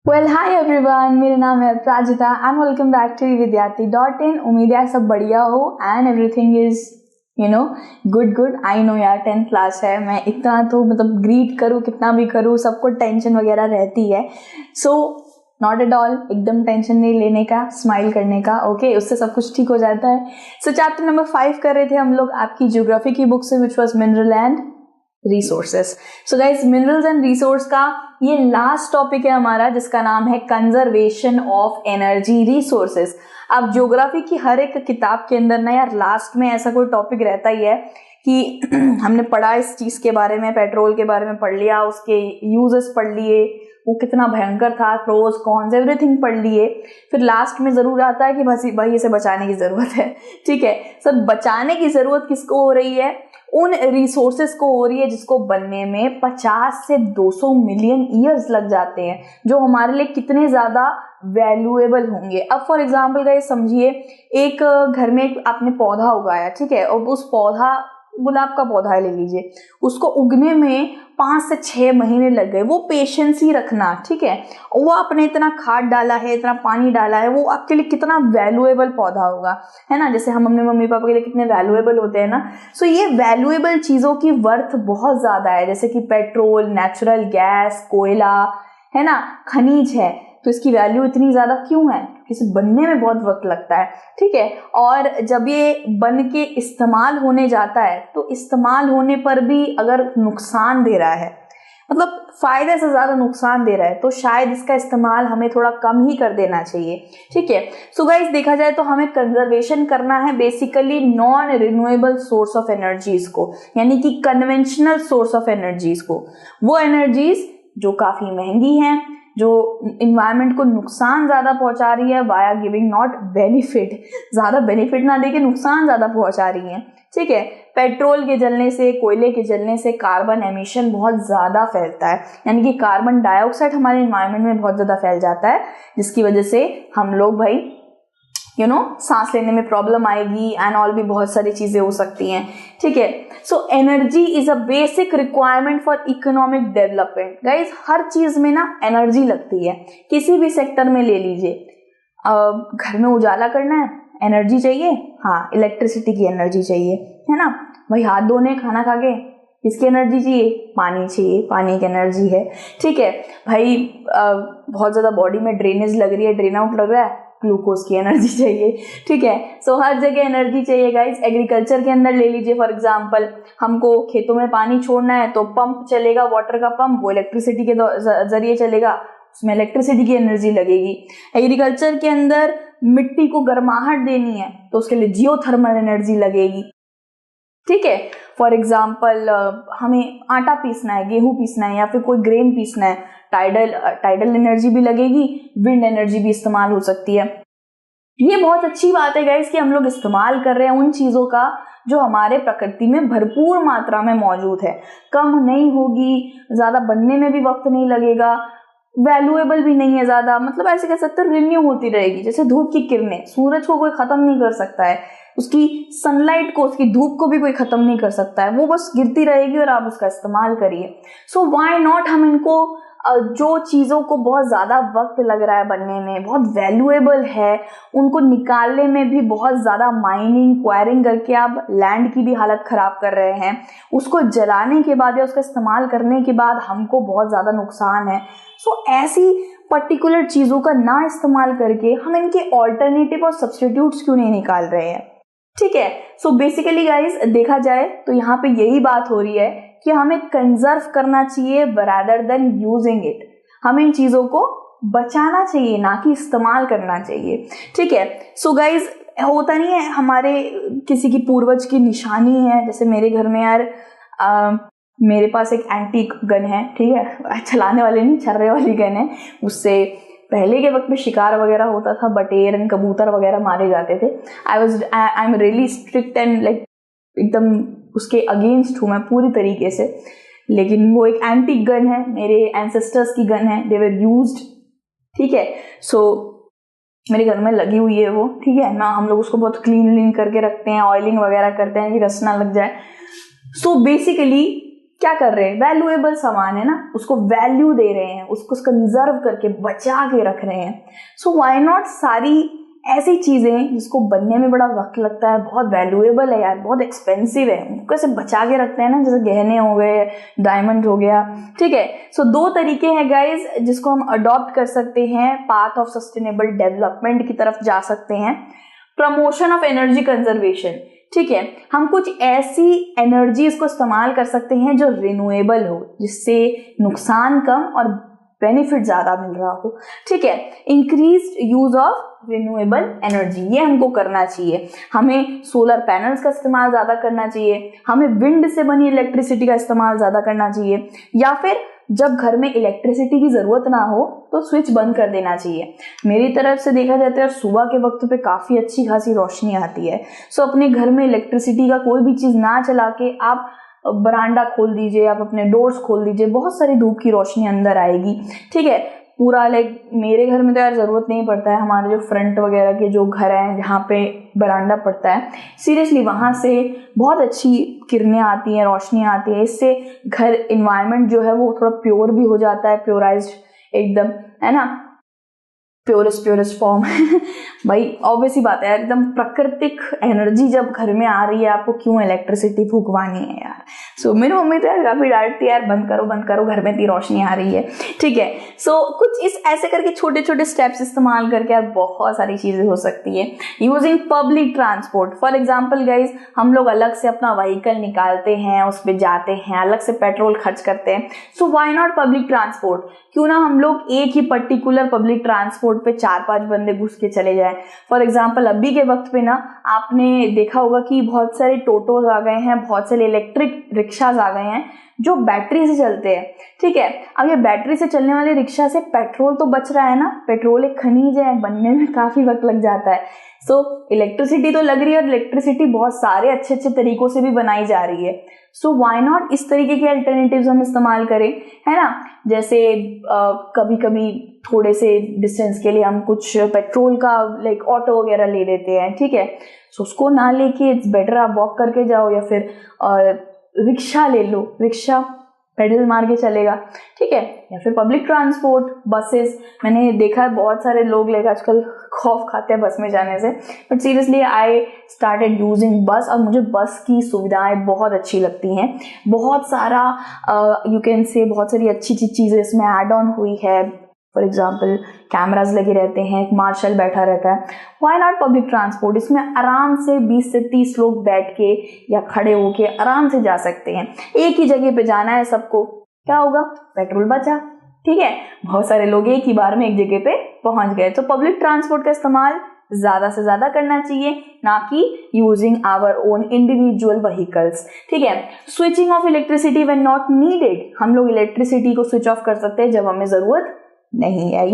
Hi everyone, मेरा नाम है Prajita and welcome back to vidyarthi.in। उम्मीद है सब बढ़िया हो and everything is good. I know यार 10th क्लास है, मैं इतना तो मतलब ग्रीट करूँ कितना भी करूँ, सबको टेंशन वगैरह रहती है। सो नॉट एट ऑल, एकदम टेंशन नहीं लेने का, स्माइल करने का, ओके उससे सब कुछ ठीक हो जाता है। सो चैप्टर नंबर 5 कर रहे थे हम लोग आपकी ज्योग्राफी की बुक से, which was mineral and resources. So guys, minerals and resource का ये लास्ट टॉपिक है हमारा, जिसका नाम है कंजर्वेशन ऑफ एनर्जी रिसोर्सेस। अब ज्योग्राफी की हर एक किताब के अंदर ना यार लास्ट में ऐसा कोई टॉपिक रहता ही है कि हमने पढ़ा इस चीज के बारे में, पेट्रोल के बारे में पढ़ लिया, उसके यूजेस पढ़ लिए, वो कितना भयंकर था, प्रोज कॉन्स एवरीथिंग पढ़ लिए। फिर लास्ट में जरूर आता है कि बस भाई इसे बचाने की जरूरत है। ठीक है, सब बचाने की जरूरत किसको हो रही है? उन रिसोर्सेस को हो रही है जिसको बनने में 50 से 200 मिलियन ईयर्स लग जाते हैं, जो हमारे लिए कितने ज्यादा वैल्यूएबल होंगे। अब फॉर एग्जाम्पल गाइस समझिए, एक घर में एक आपने पौधा उगाया, ठीक है, और उस पौधा गुलाब का पौधा ले लीजिए, उसको उगने में 5 से 6 महीने लग गए। वो पेशेंस ही रखना, ठीक है, वो आपने इतना खाद डाला है, इतना पानी डाला है, वो आपके लिए कितना वैल्यूएबल पौधा होगा, है ना। जैसे हम अपने मम्मी पापा के लिए कितने वैल्यूएबल होते हैं ना। सो ये वैल्यूएबल चीजों की वर्थ बहुत ज्यादा है, जैसे कि पेट्रोल, नेचुरल गैस, कोयला, है ना, खनिज है। तो इसकी वैल्यू इतनी ज्यादा क्यों है? इसे बनने में बहुत वक्त लगता है, ठीक है। और जब ये बन के इस्तेमाल होने जाता है, तो इस्तेमाल होने पर भी अगर नुकसान दे रहा है, मतलब फायदे से ज्यादा नुकसान दे रहा है, तो शायद इसका इस्तेमाल हमें थोड़ा कम ही कर देना चाहिए, ठीक है। सो गाइस, देखा जाए तो हमें कंजर्वेशन करना है basically non renewable source of energies को, यानी कि कन्वेंशनल सोर्स ऑफ एनर्जीज को, वो एनर्जीज जो काफी महंगी हैं, जो इन्वायरमेंट को नुकसान ज्यादा पहुंचा रही है वाया गिविंग नॉट बेनिफिट, ज्यादा बेनिफिट ना देके नुकसान ज्यादा पहुंचा रही है, ठीक है। पेट्रोल के जलने से, कोयले के जलने से कार्बन एमिशन बहुत ज्यादा फैलता है, यानी कि कार्बन डाइऑक्साइड हमारे इन्वायरमेंट में बहुत ज्यादा फैल जाता है, जिसकी वजह से हम लोग भाई सांस लेने में प्रॉब्लम आएगी एंड ऑल भी बहुत सारी चीजें हो सकती हैं, ठीक है। So energy is a basic requirement for economic development. Guys, हर चीज में ना एनर्जी लगती है, किसी भी सेक्टर में ले लीजिए। घर में उजाला करना है, एनर्जी चाहिए, हाँ इलेक्ट्रिसिटी की एनर्जी चाहिए, है ना। भाई हाथ धोने, खाना खा के, किसकी एनर्जी चाहिए? पानी चाहिए, पानी की एनर्जी है, ठीक है। भाई बहुत ज्यादा बॉडी में ड्रेनेज लग रही है, ड्रेन आउट लग रहा है, ग्लूकोज की एनर्जी चाहिए, ठीक है। सो हर जगह एनर्जी चाहिए गाइस। एग्रीकल्चर के अंदर ले लीजिए फॉर एग्जांपल, हमको खेतों में पानी छोड़ना है तो पंप चलेगा, वाटर का पंप, वो इलेक्ट्रिसिटी के जरिए चलेगा, उसमें इलेक्ट्रिसिटी की एनर्जी लगेगी। एग्रीकल्चर के अंदर मिट्टी को गर्माहट देनी है तो उसके लिए जियोथर्मल एनर्जी लगेगी, ठीक है। फॉर एग्जाम्पल हमें आटा पीसना है, गेहूं पीसना है, या फिर कोई ग्रेन पीसना है, टाइडल एनर्जी भी लगेगी, विंड एनर्जी भी इस्तेमाल हो सकती है। ये बहुत अच्छी बात है गाइस कि हम लोग इस्तेमाल कर रहे हैं उन चीजों का जो हमारे प्रकृति में भरपूर मात्रा में मौजूद है। कम नहीं होगी, ज्यादा बनने में भी वक्त नहीं लगेगा, वैल्यूएबल भी नहीं है ज्यादा, मतलब ऐसे कह सकते हैं रिन्यू होती रहेगी। जैसे धूप की किरणें, सूरज को कोई खत्म नहीं कर सकता है, उसकी सनलाइट को, उसकी धूप को भी कोई खत्म नहीं कर सकता है, वो बस गिरती रहेगी और आप उसका इस्तेमाल करिए। सो व्हाई नॉट हम इनको, जो चीजों को बहुत ज्यादा वक्त लग रहा है बनने में, बहुत वैल्यूएबल है, उनको निकालने में भी बहुत ज्यादा माइनिंग, क्वायरिंग करके आप लैंड की भी हालत खराब कर रहे हैं, उसको जलाने के बाद या उसका इस्तेमाल करने के बाद हमको बहुत ज्यादा नुकसान है। सो ऐसी पर्टिकुलर चीजों का ना इस्तेमाल करके हम इनके ऑल्टरनेटिव और सब्स्टिट्यूट्स क्यों नहीं निकाल रहे हैं, ठीक है। सो बेसिकली गाइस, देखा जाए तो यहाँ पे यही बात हो रही है कि हमें कंजर्व करना चाहिए rather than यूजिंग इट। हमें इन चीजों को बचाना चाहिए, ना कि इस्तेमाल करना चाहिए, ठीक है। सो गाइस, होता नहीं है हमारे किसी की पूर्वज की निशानी है, जैसे मेरे घर में यार मेरे पास एक एंटीक गन है, ठीक है, चलाने वाली नहीं, छर्रे वाली गन है। उससे पहले के वक्त में शिकार वगैरह होता था, बटेर एंड कबूतर वगैरह मारे जाते थे। I am really strict and like एकदम उसके अगेंस्ट हूँ मैं पूरी तरीके से, लेकिन वो एक एंटीक गन है, मेरे एंसेस्टर्स की गन है, दे वर यूज्ड, ठीक है। सो मेरे घर में लगी हुई है वो, ठीक है ना। हम लोग उसको बहुत क्लीन करके रखते हैं, ऑयलिंग वगैरह करते हैं कि रस ना लग जाए। सो बेसिकली क्या कर रहे हैं, वैल्यूएबल सामान है ना, उसको वैल्यू दे रहे हैं, उसको कंजर्व करके बचा के रख रहे हैं। सो व्हाई नॉट सारी ऐसी चीजें जिसको बनने में बड़ा वक्त लगता है, बहुत वैल्यूएबल है यार, बहुत एक्सपेंसिव है, उनको ऐसे बचा के रखते हैं ना, जैसे गहने हो गए, डायमंड हो गया, ठीक है। सो दो तरीके हैं गाइज जिसको हम अडॉप्ट कर सकते हैं, पाथ ऑफ सस्टेनेबल डेवलपमेंट की तरफ जा सकते हैं। प्रमोशन ऑफ एनर्जी कंजर्वेशन, ठीक है, हम कुछ ऐसी एनर्जीज को इस्तेमाल कर सकते हैं जो रिन्यूएबल हो, जिससे नुकसान कम और बेनिफिट ज्यादा मिल रहा हो, ठीक है। Increase use of renewable energy, ये हमको करना चाहिए। हमें सोलर पैनल्स का इस्तेमाल ज्यादा करना चाहिए, हमें विंड से बनी इलेक्ट्रिसिटी का इस्तेमाल ज्यादा करना चाहिए, या फिर जब घर में इलेक्ट्रिसिटी की जरूरत ना हो तो स्विच बंद कर देना चाहिए। मेरी तरफ से देखा जाता है सुबह के वक्त पे काफी अच्छी खासी रोशनी आती है। सो अपने घर में इलेक्ट्रिसिटी का कोई भी चीज ना चला के आप बरांडा खोल दीजिए, आप अपने डोर्स खोल दीजिए, बहुत सारी धूप की रोशनी अंदर आएगी, ठीक है। पूरा लाइक मेरे घर में तो यार जरूरत नहीं पड़ता है, हमारे जो फ्रंट वगैरह के जो घर हैं जहाँ पे बरांडा पड़ता है, सीरियसली वहां से बहुत अच्छी किरणें आती हैं, रोशनी आती है, इससे घर इन्वायरमेंट जो है वो थोड़ा प्योर भी हो जाता है, प्योराइज्ड एकदम, है ना, प्योरेस्ट फॉर्म भाई ऑब्वियस ही बात है, एकदम प्राकृतिक एनर्जी जब घर में आ रही है, आपको क्यों इलेक्ट्रिसिटी फूकवानी है यार। सो मेरी मम्मी तो यार काफी डांटती है, यार बंद करो, घर में इतनी रोशनी आ रही है, ठीक है। सो कुछ इस ऐसे करके छोटे छोटे स्टेप्स इस्तेमाल करके यार बहुत सारी चीजें हो सकती है। Using public transport, for example guys, हम लोग अलग से अपना व्हीकल निकालते हैं, उस पर जाते हैं, अलग से पेट्रोल खर्च करते हैं। So why not public transport, क्यों ना हम लोग एक ही पर्टिकुलर पब्लिक ट्रांसपोर्ट पे 4-5 बंदे घुस के चले जाएं। फॉर एग्जाम्पल अभी के वक्त पे ना आपने देखा होगा कि बहुत सारे टोटोज आ गए हैं, बहुत सारे इलेक्ट्रिक रिक्शाज आ गए हैं जो बैटरी से चलते हैं, ठीक है। अब ये बैटरी से चलने वाले रिक्शा से पेट्रोल तो बच रहा है ना, पेट्रोल एक खनिज है, बनने में काफी वक्त लग जाता है। सो इलेक्ट्रिसिटी तो लग रही है और इलेक्ट्रिसिटी बहुत सारे अच्छे अच्छे तरीकों से भी बनाई जा रही है। सो व्हाई नॉट इस तरीके के अल्टरनेटिव्स हम इस्तेमाल करें, है ना। जैसे कभी कभी थोड़े से डिस्टेंस के लिए हम कुछ पेट्रोल का लाइक ऑटो वगैरह ले लेते हैं, ठीक है। सो उसको ना लेके इट्स बेटर आप वॉक करके जाओ, या फिर रिक्शा ले लो, रिक्शा पेडल मार के चलेगा, ठीक है। या फिर पब्लिक ट्रांसपोर्ट, बसेस, मैंने देखा है बहुत सारे लोग लाइक आजकल खौफ खाते हैं बस में जाने से, but seriously I started using बस, और मुझे बस की सुविधाएं बहुत अच्छी लगती हैं। बहुत सारा यू कैन से बहुत सारी अच्छी चीजें इसमें ऐड ऑन हुई है। फॉर एग्जाम्पल कैमराज लगे रहते हैं, एक मार्शल बैठा रहता है। व्हाई नॉट पब्लिक ट्रांसपोर्ट, इसमें आराम से 20 से 30 लोग बैठ के या खड़े होके आराम से जा सकते हैं। एक ही जगह पे जाना है सबको, क्या होगा, पेट्रोल बचा, ठीक है। बहुत सारे लोग एक ही बार में एक जगह पे पहुंच गए। तो पब्लिक ट्रांसपोर्ट का इस्तेमाल ज्यादा से ज्यादा करना चाहिए, ना कि using our own individual vehicles, ठीक है। Switching off electricity when not needed, हम लोग इलेक्ट्रिसिटी को स्विच ऑफ कर सकते हैं जब हमें जरूरत नहीं है।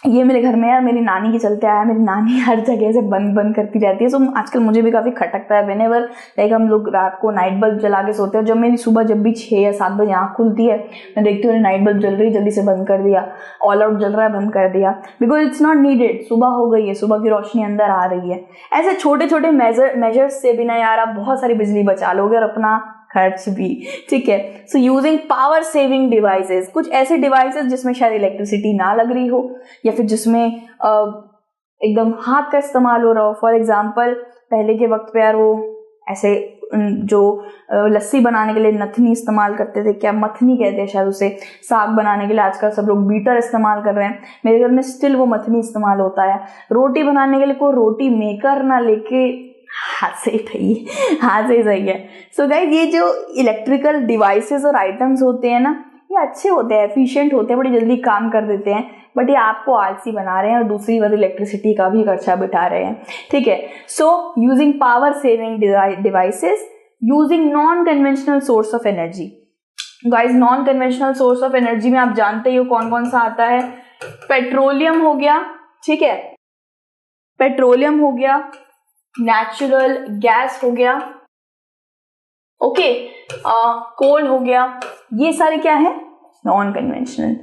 ये मेरे घर में यार मेरी नानी के चलते आया, मेरी नानी हर जगह से बंद करती रहती है। तो आजकल मुझे भी काफी खटकता है व्हेनेवर लाइक हम लोग रात को नाइट बल्ब जला के सोते हैं। जब मेरी सुबह जब भी 6 या 7 बजे आँख खुलती है, मैं देखती हूँ नाइट बल्ब जल रही है, जल्दी से बंद कर दिया, ऑल आउट जल रहा है, बंद कर दिया, बिकॉज इट्स नॉट नीडेड, सुबह हो गई है, सुबह की रोशनी अंदर आ रही है। ऐसे छोटे छोटे मेजर्स से भी ना यार आप बहुत सारी बिजली बचा लोगे और अपना खर्च भी, ठीक है। So using power saving devices, कुछ ऐसे डिवाइसेस जिसमें शायद इलेक्ट्रिसिटी ना लग रही हो, या फिर जिसमें एकदम हाथ का इस्तेमाल हो रहा हो। फॉर एग्जाम्पल पहले के वक्त पे यार वो ऐसे जो लस्सी बनाने के लिए नथनी इस्तेमाल करते थे, क्या मथनी कहते हैं शायद उसे, साग बनाने के लिए आजकल सब लोग बीटर इस्तेमाल कर रहे हैं। मेरे घर में स्टिल वो मथनी इस्तेमाल होता है। रोटी बनाने के लिए कोई रोटी मेकर ना लेके हाथ से ही सही है। सो गाइस, ये जो इलेक्ट्रिकल डिवाइसेस और आइटम्स होते हैं ना, ये अच्छे होते हैं, एफिशिएंट होते हैं, बड़ी जल्दी काम कर देते हैं, बट ये आपको आलसी बना रहे हैं और दूसरी बात इलेक्ट्रिसिटी का भी खर्चा बिठा रहे हैं, ठीक है। So using power saving devices, using non conventional source of energy. Guys, non conventional source of energy में आप जानते ही हो कौन कौन सा आता है। पेट्रोलियम हो गया, ठीक है, पेट्रोलियम हो गया, नेचुरल गैस हो गया, ओके, कोल हो गया, ये सारे क्या है, नॉन कन्वेंशनल,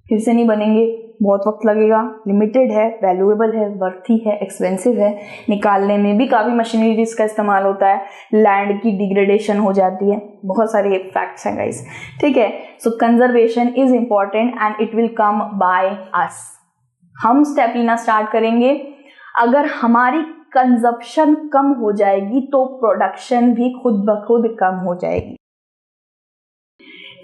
फिर से नहीं बनेंगे, बहुत वक्त लगेगा, लिमिटेड है, वैल्यूएबल है, वर्थी है, एक्सपेंसिव है, निकालने में भी काफ़ी मशीनरीज का इस्तेमाल होता है, लैंड की डिग्रेडेशन हो जाती है, बहुत सारे फैक्ट्स हैं गाइस, ठीक है। So conservation is important and it will come by us. हम स्टेप लेना स्टार्ट करेंगे। अगर हमारी कंजप्शन कम हो जाएगी तो प्रोडक्शन भी खुद ब खुद कम हो जाएगी,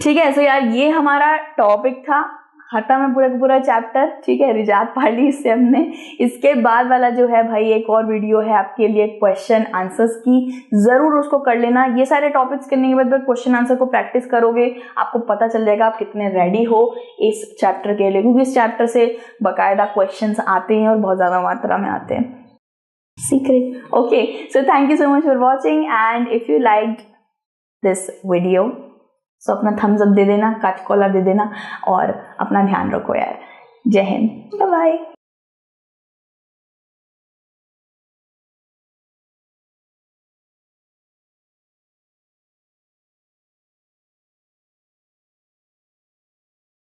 ठीक है। सो यार ये हमारा टॉपिक था, खत्म है पूरा का पूरा चैप्टर, ठीक है। रिजात पढ़ ली इससे हमने। इसके बाद वाला जो है भाई एक और वीडियो है आपके लिए क्वेश्चन आंसर्स की, जरूर उसको कर लेना। ये सारे टॉपिक्स करने के बाद क्वेश्चन आंसर को प्रैक्टिस करोगे, आपको पता चल जाएगा आप कितने रेडी हो इस चैप्टर के लिए, क्योंकि इस चैप्टर से बाकायदा क्वेश्चंस आते हैं और बहुत ज़्यादा मात्रा में आते हैं। Secret, okay. So thank you so much for watching and if you like this video so अपना थम्स अप दे देना, काच कोला दे देना और अपना ध्यान रखो यार। जय हिंद, बाय बाय।